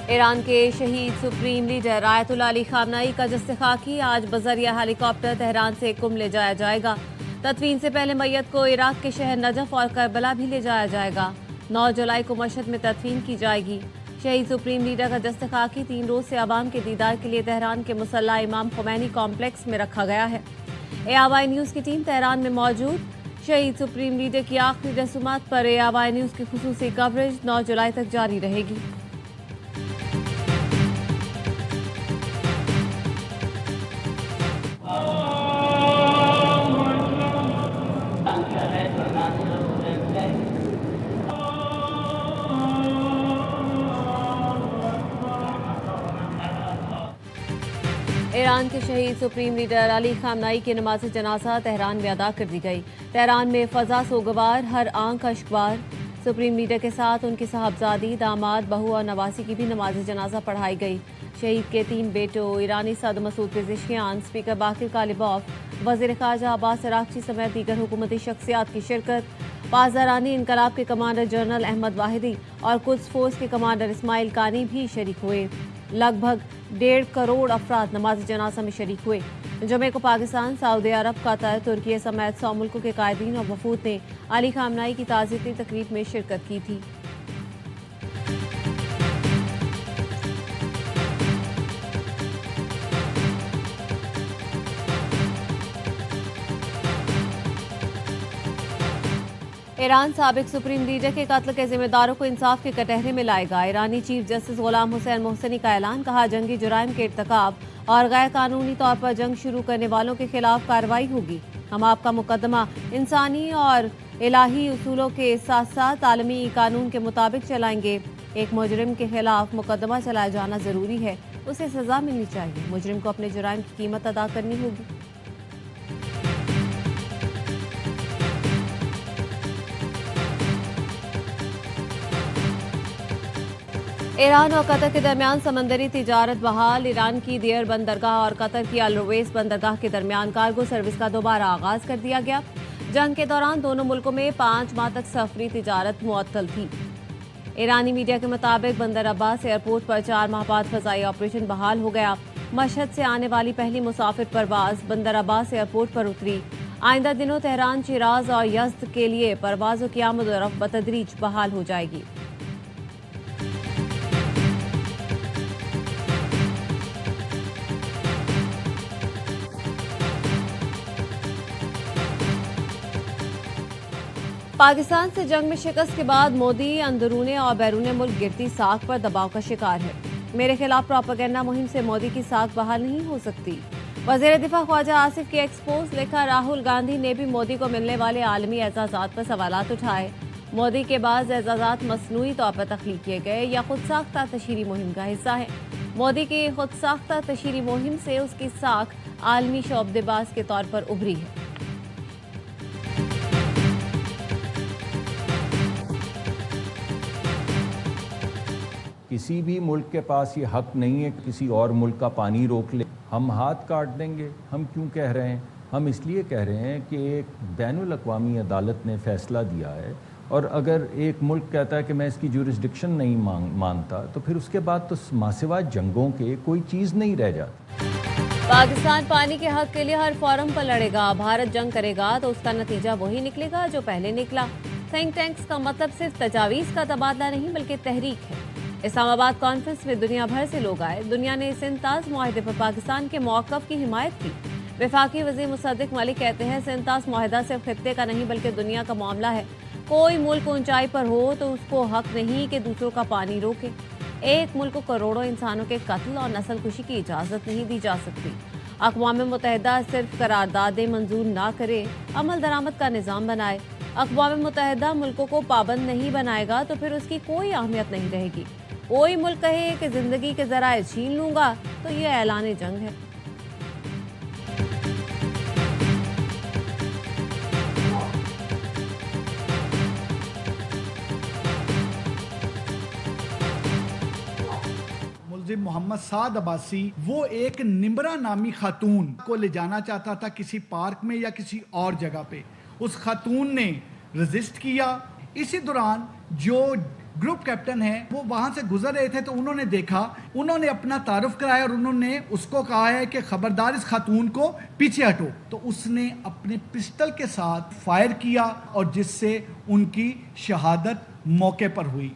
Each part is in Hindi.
ईरान के शहीद supreme leader ayatollah Ali Khamenei का जस्ते खाकी आज बजरिया हेलीकॉप्टर तेहरान से कुम ले जाया जाएगा। तदफीन से पहले मैयत को इराक के शहर नजफ और करबला भी ले जाया जाएगा। 9 जुलाई को मशहद में तदफीन की जाएगी। शहीद सुप्रीम लीडर का जस्ते खाकी 3 रोज से अवाम के दीदार के लिए तेहरान के मुसल्ला इमाम खुमैनी कॉम्प्लेक्स में रखा गया है। ARY न्यूज़ की टीम तेहरान में मौजूद। शहीद सुप्रीम लीडर की आखिरी रसूमात पर ARY न्यूज़ की खुसूसी कवरेज 9 जुलाई तक जारी रहेगी। ईरान के शहीद सुप्रीम लीडर अली खामनेई की नमाज जनाजा तेहरान में अदा कर दी गई। तेहरान में फजा सोगवार, हर आंख अश्कबार। सुप्रीम लीडर के साथ उनकी साहबजादी, दामाद, बहू और नवासी की भी नमाज जनाजा पढ़ाई गई। शहीद के 3 बेटों ईरानी सदर मसूद पेजिशकियान, स्पीकर बाकिर कालिबॉफ, वज़ीर ख़ारजा अब्बास अराग़ची समेत दीगर हुकूमती शख्सियात की शिरकत। पासदारानी इनकलाब के कमांडर जनरल अहमद वाहिदी और कुद्स फोर्स के कमांडर इस्माइल कानी भी शरीक हुए। लगभग 1.5 करोड़ अफराद नमाज जनाजा में शरीक हुए। जुमे को पाकिस्तान, सऊदी अरब, कतर, तुर्की समेत 100 मुल्कों के कायदीन और वफूद ने अली खामनेई की ताज़ियती तकरीब में शिरकत की थी। ईरान साबिक सुप्रीम लीडर के कत्ल के जिम्मेदारों को इंसाफ के कटहरे में लाएगा। ईरानी चीफ जस्टिस गुलाम हुसैन मोहसिनी का ऐलान, कहा जंगी जुराइम के इर्तिकाब और गैर कानूनी तौर पर जंग शुरू करने वालों के खिलाफ कार्रवाई होगी। हम आपका मुकदमा इंसानी और इलाही उसूलों के साथ साथ आलमी कानून के मुताबिक चलाएंगे। एक मुजरिम के खिलाफ मुकदमा चलाया जाना जरूरी है, उसे सजा मिलनी चाहिए। मुजरिम को अपने जुराइम की कीमत अदा करनी होगी। ईरान और कतर के दरमियान समंदरी तिजारत बहाल। ईरान की दियर बंदरगाह और कतर की अल रुवैस बंदरगाह के दरमियान कार्गो सर्विस का दोबारा आगाज कर दिया गया। जंग के दौरान दोनों मुल्कों में 5 माह तक सफरी तिजारत मुअत्तल थी। ईरानी मीडिया के मुताबिक बंदर अब्बास एयरपोर्ट पर 4 माह बाद फजाई ऑपरेशन बहाल हो गया। मशहद से आने वाली पहली मुसाफिर परवाज बंदर अब्बास एयरपोर्ट पर उतरी। आइंदा दिनों तेहरान, शिराज और यज़्द के लिए परवाजों की आमद और रफ्त बतदरीज बहाल हो जाएगी। पाकिस्तान से जंग में शिकस्त के बाद मोदी अंदरूने और बैरूने मुल्क गिरती साख पर दबाव का शिकार है। मेरे खिलाफ प्रोपेगेंडा मुहिम से मोदी की साख बहाल नहीं हो सकती। वज़ीर दिफा ख्वाजा आसिफ की एक्सपोज लिखा, राहुल गांधी ने भी मोदी को मिलने वाले आलमी एजाज़ात पर सवालात उठाए। मोदी के बाद एजाज़ात मसनूई तौर पर तख्लीक किए गए या खुद साख्ता तशहीरी मुहिम का हिस्सा है। मोदी की खुद साख्ता तशहीरी मुहिम से उसकी साख आलमी शोबदेबाज के तौर पर उभरी है। किसी भी मुल्क के पास ये हक नहीं है कि किसी और मुल्क का पानी रोक ले। हम हाथ काट देंगे। हम क्यों कह रहे हैं? हम इसलिए कह रहे हैं कि एक बैनुल अक़वामी अदालत ने फ़ैसला दिया है, और अगर एक मुल्क कहता है कि मैं इसकी जुरिस्डिक्शन नहीं मानता, तो फिर उसके बाद तो मासिवा जंगों के कोई चीज़ नहीं रह जाती। पाकिस्तान पानी के हक के लिए हर फोरम पर लड़ेगा। भारत जंग करेगा तो उसका नतीजा वही निकलेगा जो पहले निकला। थिंक टैंक्स का मतलब सिर्फ तजावीज़ का तबादला नहीं बल्कि तहरीक है। इस्लामाबाद कॉन्फ्रेंस में दुनिया भर से लोग आए। दुनिया ने सिंताज मुआहदे पर पाकिस्तान के मौक़िफ़ की हिमायत की। वफाकी वज़ीर मुसद्दिक़ मलिक कहते हैं, सिंताज मुआहदा सिर्फ खित्ते का नहीं बल्कि दुनिया का मामला है। कोई मुल्क ऊंचाई पर हो तो उसको हक नहीं कि दूसरों का पानी रोके। एक मुल्क को करोड़ों इंसानों के कत्ल और नस्लकुशी की इजाज़त नहीं दी जा सकती। अक़वाम मुत्तहिदा सिर्फ करारदादें मंजूर ना करे, अमल दरामद का निज़ाम बनाए। अक़वाम मुत्तहिदा मुल्कों को पाबंद नहीं बनाएगा तो फिर उसकी कोई अहमियत नहीं रहेगी। कोई मुल्क कहे कि जिंदगी के ज़राए छीन लूंगा तो ये ऐलान जंग है। मुल्ज़िम मोहम्मद साद अब्बासी, वो एक निम्रा नामी खातून को ले जाना चाहता था किसी पार्क में या किसी और जगह पे। उस खातून ने रजिस्ट किया। इसी दौरान जो ग्रुप कैप्टन है वो वहां से गुजर रहे थे तो उन्होंने देखा, उन्होंने अपना तारुफ कराया और उन्होंने उसको कहा है कि खबरदार इस खातून को पीछे हटो। तो उसने अपने पिस्टल के साथ फायर किया और जिससे उनकी शहादत मौके पर हुई।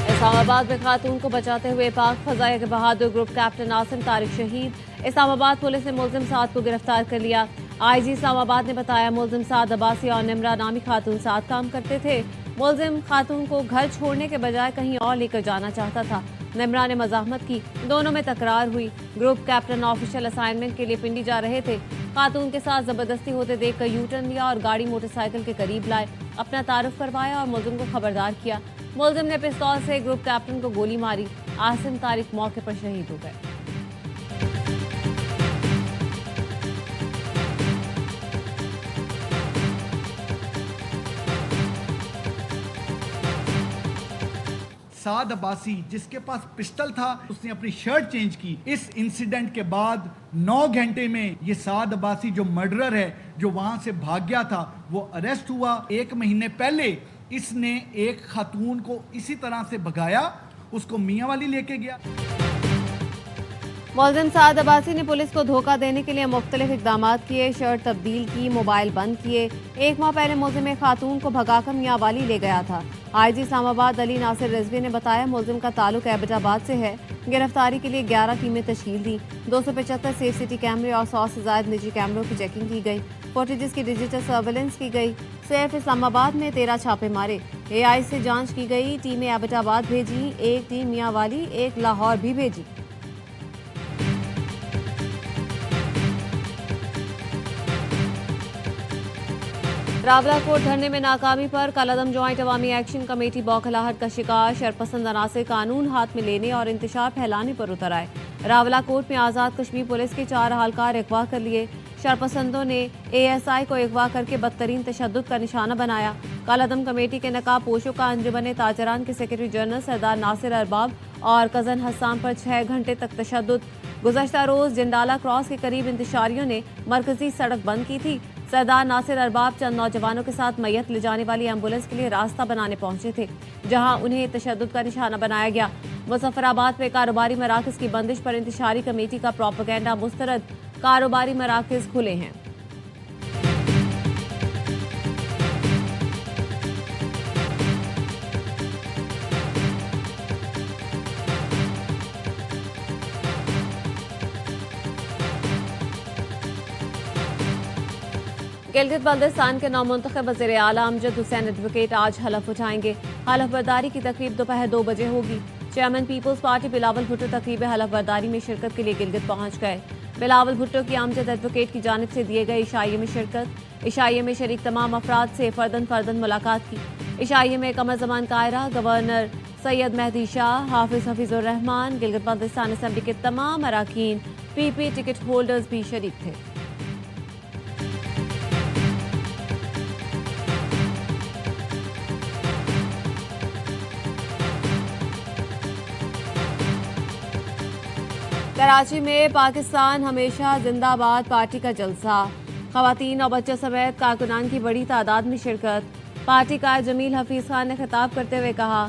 इस्लामाबाद में खातून को बचाते हुए पाक फजाया के बहादुर ग्रुप कैप्टन आसिम तारिक शहीद। इस्लामाबाद पुलिस ने मुलजिम साद को गिरफ्तार कर लिया। आईजी इस्लामाबाद ने बताया मुलजिम साद अब्बासी और निमरा नामी खातून साथ काम करते थे। मुलजिम खातून को घर छोड़ने के बजाय कहीं और लेकर जाना चाहता था। निमरा ने मजाहमत की, दोनों में तकरार हुई। ग्रुप कैप्टन ऑफिशियल असाइनमेंट के लिए पिंडी जा रहे थे। खातून के साथ जबरदस्ती होते देखकर यू टर्न लिया और गाड़ी मोटरसाइकिल के करीब लाए, अपना तारुफ करवाया और मुलजिम को खबरदार किया। मुलजिम ने पिस्तौल से ग्रुप कैप्टन को गोली मारी। आसिम तारिक मौके पर शहीद हो गए। साद अब्बासी जिसके पास पिस्टल था उसने अपनी शर्ट चेंज की। इस इंसिडेंट के बाद 9 घंटे में ये साद अब्बासी जो मर्डरर है, जो वहां से भाग गया था, वो अरेस्ट हुआ। 1 महीने पहले इसने एक खातून को इसी तरह से भगाया, उसको मियांवाली लेके गया। मुलजिम साद अब्बासी ने पुलिस को धोखा देने के लिए मुख्तलिफ इकदाम किए, शर्ट तब्दील की, मोबाइल बंद किए। 1 माह पहले मुलजिम एक खातून को भगाकर मियांवाली ले गया था। आईजी इस्लामाबाद अली नासिर रिजवी ने बताया मुलजिम का ताल्लुक एबटाबाद से है। गिरफ्तारी के लिए 11 टीमें तश्कील दी। 275 सेफ सिटी कैमरे और 100 से ज्यादा निजी कैमरों की चेकिंग की गई। फुटेजेस की डिजिटल सर्वेलेंस की गई। सिर्फ इस्लामाबाद में 13 छापे मारे। AI से जांच की गई। टीमें एबटाबाद भेजी, एक टीम मियांवाली, एक लाहौर भी भेजी। रावलाकोट धरने में नाकामी पर कलअदम ज्वाइंट अवामी एक्शन कमेटी बौखलाहट का शिकार। शरपसंद अनासर कानून हाथ में लेने और इंतशार फैलाने पर उतर आए। रावलाकोट में आज़ाद कश्मीर पुलिस के 4 अहलकार अगवा कर लिए। शरपसंदों ने ASI को अगवा करके बदतरीन तशद्दुद का निशाना बनाया। कलअदम कमेटी के नकाब पोशों का अंजुमन ताजरान के सेक्रेटरी जनरल सरदार नासिर अरबाब और कज़न हस्सान पर 6 घंटे तक तशद्दुद। गुज़श्ता रोज़ जिंडाला क्रॉस के करीब इंतशारियों ने मरकजी सड़क बंद की थी। सरदार नासिर अरबाब चंद नौजवानों के साथ मैयत ले जाने वाली एम्बुलेंस के लिए रास्ता बनाने पहुंचे थे, जहां उन्हें तशद्दुद का निशाना बनाया गया। मुजफ्फराबाद में कारोबारी मराकज़ की बंदिश पर इंतशारी कमेटी का प्रोपेगेंडा मुस्तरद। कारोबारी मराकज़ खुले हैं। गिलगित बल्तिस्तान के नौमुंतखब वज़ीर आला अमजद हुसैन एडवोकेट आज हलफ उठाएंगे। हलफ बर्दारी की तकरीब दोपहर 2 बजे होगी। चेयरमैन पीपल्स पार्टी बिलावल भुट्टो तकरीब हलफ बर्दारी में शिरकत के लिए गिलगित पहुंच गए। बिलावल भुट्टो की अमजद एडवोकेट की जानिब से दिए गए इशाइये में शिरकत। इशाइये में शरीक तमाम अफराद से फर्दन मुलाकात की। इशाइये में कमर जमान कायरा, गवर्नर सैयद मेहदी शाह, हाफिज हफीजुर रहमान, गिलगित बल्तिस्तान असेंबली के तमाम अराकीन, PP टिकट होल्डर्स भी शरीक थे। कराची में पाकिस्तान हमेशा जिंदाबाद पार्टी का जलसा। खवातीन और बच्चों समेत कारकुनान की बड़ी तादाद में शिरकत। पार्टी का जमील हफीज खान ने खिताब करते हुए कहा,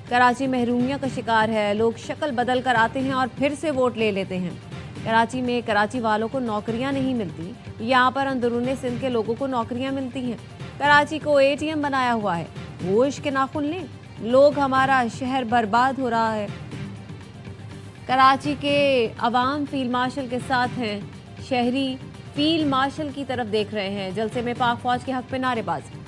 कराची महरूमियत का शिकार है। लोग शक्ल बदल कर आते हैं और फिर से वोट ले लेते हैं। कराची में कराची वालों को नौकरियां नहीं मिलती, यहाँ पर अंदरूनी सिंध के लोगों को नौकरियां मिलती हैं। कराची को ATM बनाया हुआ है। होश के नाखुन लें, लोग, हमारा शहर बर्बाद हो रहा है। कराची के अवाम फील्ड मार्शल के साथ हैं। शहरी फील्ड मार्शल की तरफ देख रहे हैं। जलसे में पाक फौज के हक पे नारेबाजी।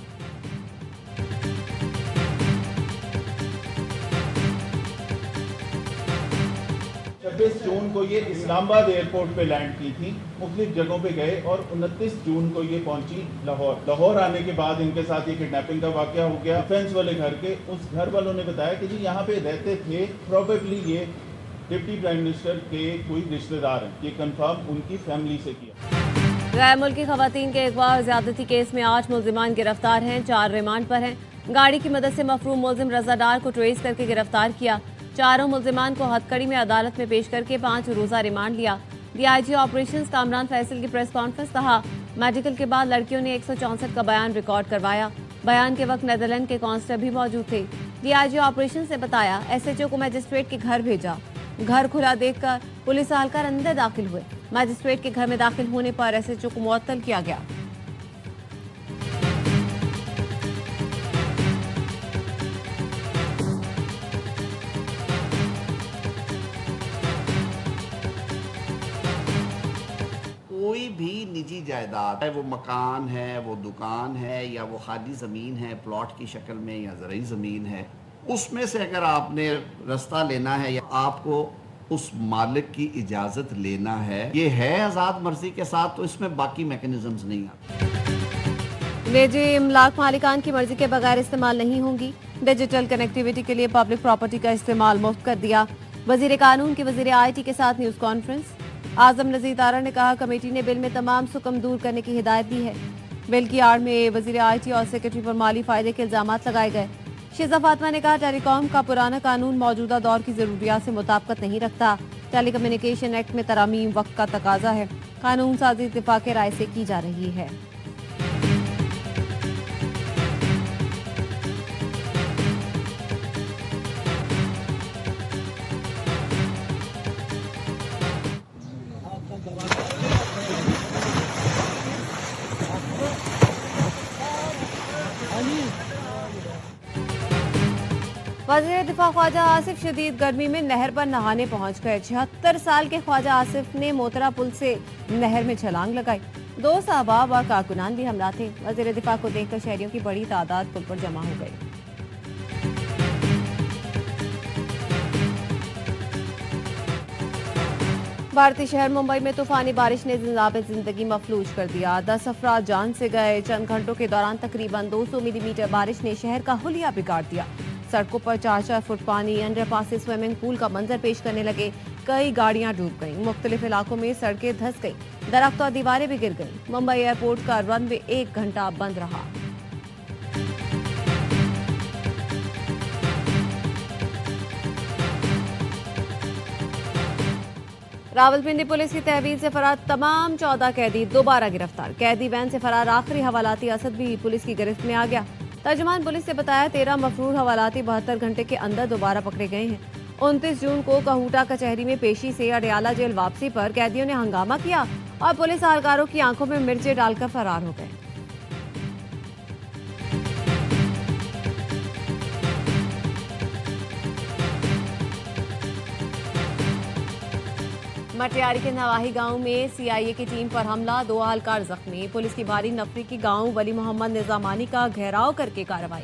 26 जून को ये इस्लामाबाद एयरपोर्ट पे लैंड की थी, मुख्तलिफ जगहों पे गए और 29 जून को ये पहुंची लाहौर। लाहौर आने के बाद इनके साथ ये किडनैपिंग का वाकया हो गया। डिफेंस वाले घर के उस घर वालों ने बताया कि जी यहाँ पे रहते थे, प्रोबेबली ये डिप्टी प्राइम मिनिस्टर के कोई रिश्तेदार हैं। ये कंफर्म उनकी फैमिली से किया। गैर मुल्की खवातीन के अगवा और ज्यादती केस में 8 मुलजिमान गिरफ्तार हैं, 4 रिमांड पर हैं। गाड़ी की मदद से मफरूम मुलजिम रजा डार को ट्रेस करके गिरफ्तार किया। चारों मुलजिमान को हथकड़ी में अदालत में पेश करके 5 रोजा रिमांड लिया। DIG ऑपरेशंस कामरान फैसल की प्रेस कॉन्फ्रेंस कहा, मेडिकल के बाद लड़कियों ने 164 का बयान रिकॉर्ड करवाया। बयान के वक्त नेदरलैंड के कांस्टेबल भी मौजूद थे। डीआईजी ऑपरेशन ने बताया, एसएचओ को मजिस्ट्रेट के घर भेजा। घर खुला देखकर पुलिस एहलकार अंदर दाखिल हुए। मजिस्ट्रेट के घर में दाखिल होने पर एसएचओ को मुअत्तल किया गया। कोई भी निजी जायदाद है, वो मकान है, वो दुकान है, या वो खाली ज़मीन है प्लॉट की शक्ल में या ज़रई ज़मीन है, उसमें से अगर आपने रास्ता लेना है या आपको उस मालिक की इजाज़त लेना है, ये है आज़ाद मर्जी के साथ, तो इसमें बाकी मैकेनिज्म्स नहीं आते। निजी इमलाक मालिकान की मर्जी के बगैर इस्तेमाल नहीं होंगी। डिजिटल कनेक्टिविटी के लिए पब्लिक प्रॉपर्टी का इस्तेमाल मुफ्त कर दिया। वजीर कानून की वजीर आईटी के साथ न्यूज कॉन्फ्रेंस। आजम नजीर तारा ने कहा, कमेटी ने बिल में तमाम सुकम दूर करने की हिदायत दी है। बिल की आड़ में वजीर आईटी और सेक्रेटरी पर माली फायदे के इल्जाम लगाए गए। शिजा फातिमा ने कहा, टेलीकॉम का पुराना कानून मौजूदा दौर की जरूरियात से मुताबिकत नहीं रखता। टेलीकम्युनिकेशन एक्ट में तरामीम वक्त का तकाजा है। कानून साजी इत्तेफाक राय से की जा रही है। वज़ीर दिफा ख्वाजा आसिफ शदीद गर्मी में नहर पर नहाने पहुंच गए। 76 साल के ख्वाजा आसिफ ने मोतरा पुल से नहर में छलांग लगाई। 2 साहबाब और कारकुनान भी हमला थे। वज़ीर दिफा को देखकर शहरियों की बड़ी तादाद पुल पर जमा हो गई। भारतीय शहर मुंबई में तूफानी बारिश ने जिंदगी मफलूज कर दिया। 10 अफराद जान से गए। चंद घंटों के दौरान तकरीबन 200 मिलीमीटर बारिश ने शहर का हुलिया बिगाड़ दिया। सड़कों पर 4-4 फुट पानी, अंडरपासेस स्विमिंग पूल का मंजर पेश करने लगे। कई गाड़ियां डूब गईं। मुख्तलिफ इलाकों में सड़कें धंस गईं। दरख्त और दीवारें भी गिर गईं। मुंबई एयरपोर्ट का रनवे 1 घंटा बंद रहा। रावलपिंडी पुलिस की तहवील से फरार तमाम 14 कैदी दोबारा गिरफ्तार। कैदी वैन से फरार आखिरी हवालाती असद भी पुलिस की गिरफ्त में आ गया। तर्जुमान पुलिस ने बताया, 13 मफरूर हवालाती 72 घंटे के अंदर दोबारा पकड़े गए हैं। 29 जून को कहूटा कचहरी में पेशी से अडयाला जेल वापसी पर कैदियों ने हंगामा किया और पुलिस एहलकारों की आंखों में मिर्चें डालकर फरार हो गए। मटियारी के नवाही गांव में सीआईए की टीम पर हमला, 2 एहलकार जख्मी। पुलिस की भारी नफरी की गांव वली मोहम्मद निजामानी का घेराव करके कार्रवाई।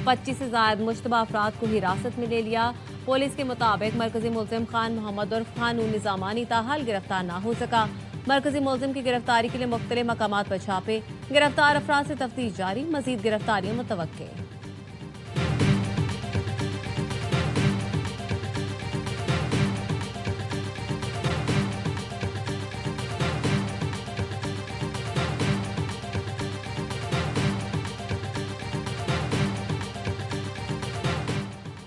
25 से ज्यादा मुश्तबा अफराद को हिरासत में ले लिया। पुलिस के मुताबिक मरकजी मुलजिम खान मोहम्मद उर्फ खानून निजामानी ताहाल गिरफ्तार न हो सका। मरकजी मुलजिम की गिरफ्तारी के लिए मुख्तलिफ मकामात पर छापे। गिरफ्तार अफराद से तफ्तीश जारी। मजीद गिरफ्तारियां मुतवक्के।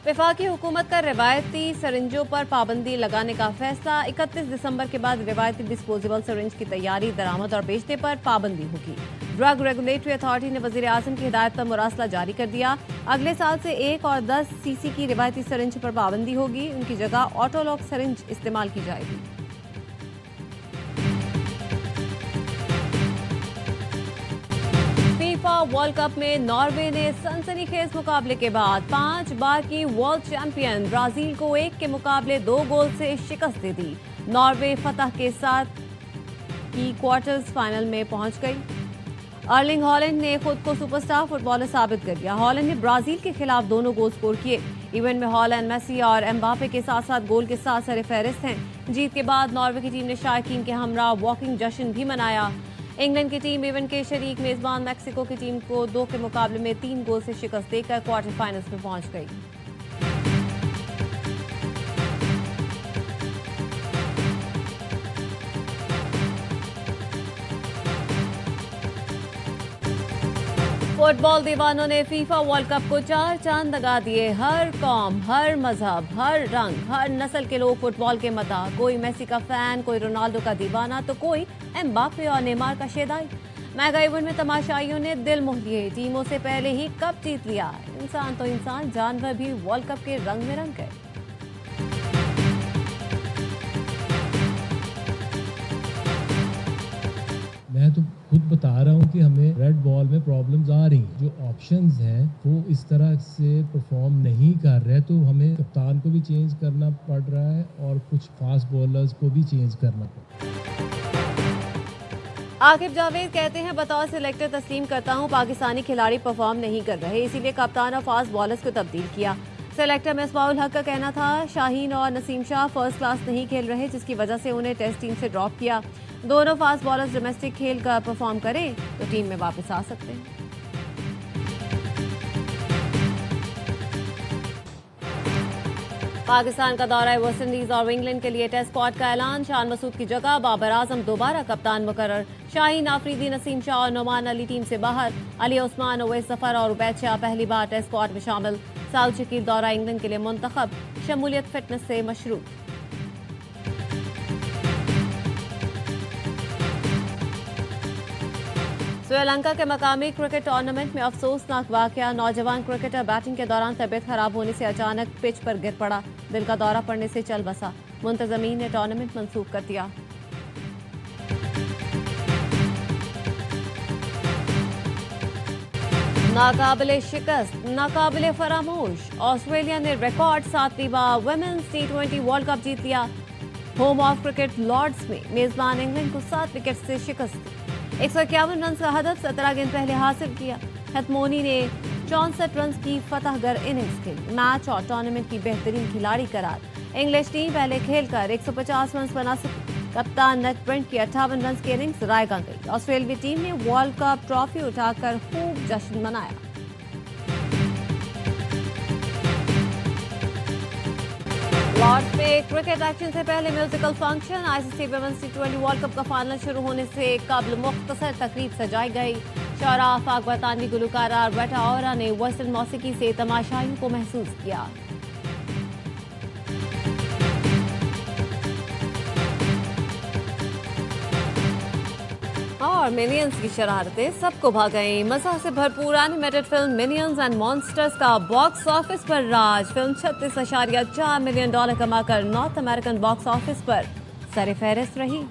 वफाकी हुकूमत का रिवायती सरिंजों पर पाबंदी लगाने का फैसला। 31 दिसंबर के बाद रिवायती डिस्पोजेबल सरिंज की तैयारी, दरामद और बेचने पर पाबंदी होगी। ड्रग रेगुलेटरी अथॉरिटी ने वजीर आजम की हिदायत पर मुरासला जारी कर दिया। अगले साल से 1 और 10 सीसी की रिवायती सरिंज पर पाबंदी होगी। उनकी जगह ऑटोलॉक सरिंज इस्तेमाल की जाएगी। फीफा वर्ल्ड कप में नॉर्वे ने सनसनीखेज मुकाबले के बाद 5 बार की वर्ल्ड चैंपियन ब्राजील को 1 के मुकाबले 2 गोल से शिकस्त दे दी। नॉर्वे फतह के साथ की क्वार्टर्स फाइनल में पहुंच गई। अर्लिंग हॉलैंड ने खुद को सुपरस्टार फुटबॉलर साबित कर दिया। हॉलैंड ने ब्राजील के खिलाफ दोनों गोल स्कोर किए। इवेंट में हॉलैंड, मेसी और एम्बापे के साथ साथ गोल के साथ सरफहरिस्त हैं। जीत के बाद नॉर्वे की टीम ने शायकीन के हमरा वॉकिंग जश्न भी मनाया। इंग्लैंड की टीम इवेंट के शरीक मेजबान मैक्सिको की टीम को 2 के मुकाबले में 3 गोल से शिकस्त देकर क्वार्टर फाइनल्स में पहुंच गई। फुटबॉल दीवानों ने फीफा वर्ल्ड कप को 4 चांद लगा दिए। हर कौम, हर मजहब, हर रंग, हर नस्ल के लोग फुटबॉल के मता। कोई मेसी का फैन, कोई रोनाल्डो का दीवाना, तो कोई एम्बापे और नेमार का शेदाई। मेगा इवेंट में तमाशाइयों ने दिल मोह लिए, टीमों से पहले ही कप जीत लिया। इंसान तो इंसान, जानवर भी वर्ल्ड कप के रंग में रंग गए। मैं तो खुद बता रहा हूँ कि हमें रेड बॉल में प्रॉब्लम्स आ रही हैं। जो ऑप्शंस हैं वो इस तरह से परफॉर्म नहीं कर रहे, तो हमें कप्तान को भी चेंज करना पड़ रहा है और कुछ फास्ट बॉलर्स को भी चेंज करना पड़ रहा है। आकिब जावेद कहते हैं, बतौर सिलेक्टर तस्लीम करता हूं पाकिस्तानी खिलाड़ी परफॉर्म नहीं कर रहे, इसीलिए कप्तान और फास्ट बॉलर्स को तब्दील किया। सिलेक्टर मिसबाहुल हक का कहना था, शाहीन और नसीम शाह फर्स्ट क्लास नहीं खेल रहे, जिसकी वजह से उन्हें टेस्ट टीम से ड्रॉप किया। दोनों फास्ट बॉलर्स डोमेस्टिक खेल का परफॉर्म करें तो टीम में वापस आ सकते हैं। पाकिस्तान का दौरा है वेस्ट इंडीज और इंग्लैंड के लिए टेस्ट स्क्वाड का ऐलान। शान मसूद की जगह बाबर आजम दोबारा कप्तान मुकर्रर। शाहीन आफरीदी, नसीम शाह और नोमान अली टीम से बाहर। अली उस्मान, उवैस जफर और उबैद शाह पहली बार टेस्ट स्क्वाड में शामिल। साउद शकील दौरा इंग्लैंड के लिए मुंतखब, शमूलियत फिटनेस से मशरूत। श्रीलंका के मकामी क्रिकेट टूर्नामेंट में अफसोसनाक वाकया, नौजवान क्रिकेटर बैटिंग के दौरान तबीयत खराब होने से अचानक पिच पर गिर पड़ा। दिल का दौरा पड़ने से चल बसा। मुंतजमीन ने टूर्नामेंट मंसूख कर दिया। नाकाबिले शिकस्त, नाकाबिले फरामोश, ऑस्ट्रेलिया ने रिकॉर्ड 7वीं बार वुमेन्स T20 वर्ल्ड कप जीत लिया। होम ऑफ क्रिकेट लॉर्ड्स में मेजबान इंग्लैंड को 7 विकेट से शिकस्त। 151 रन का हदफ 17 गेंद पहले हासिल किया। हथमोनी ने 64 रन की फतहगर इनिंग्स खेली। मैच और टूर्नामेंट की बेहतरीन खिलाड़ी करार। इंग्लिश टीम पहले खेलकर 150 रन बना सकी। कप्तान नेट ब्रेंट की 58 रन की इनिंग्स रायगा गई। ऑस्ट्रेलियाई टीम ने वर्ल्ड कप ट्रॉफी उठाकर खूब जश्न मनाया। लॉर्ड्स में क्रिकेट एक्शन से पहले musical function. ICC women's T20 world cup का फाइनल शुरू होने से कबल मुख्तसर तकरीब सजाई गई। शौरा, पाक बरतानवी गुलकारा रटा ओरा ने वेस्टर्न मौसीकी से तमाशाइयों को महसूस किया। और मिनियंस की शरारतें सबको भा गईं। मजा से भरपूर animated film minions and monsters का बॉक्स ऑफिस पर राज। फिल्म $36.4 मिलियन कमाकर नॉर्थ अमेरिकन बॉक्स ऑफिस पर सरफहरिस्त रही।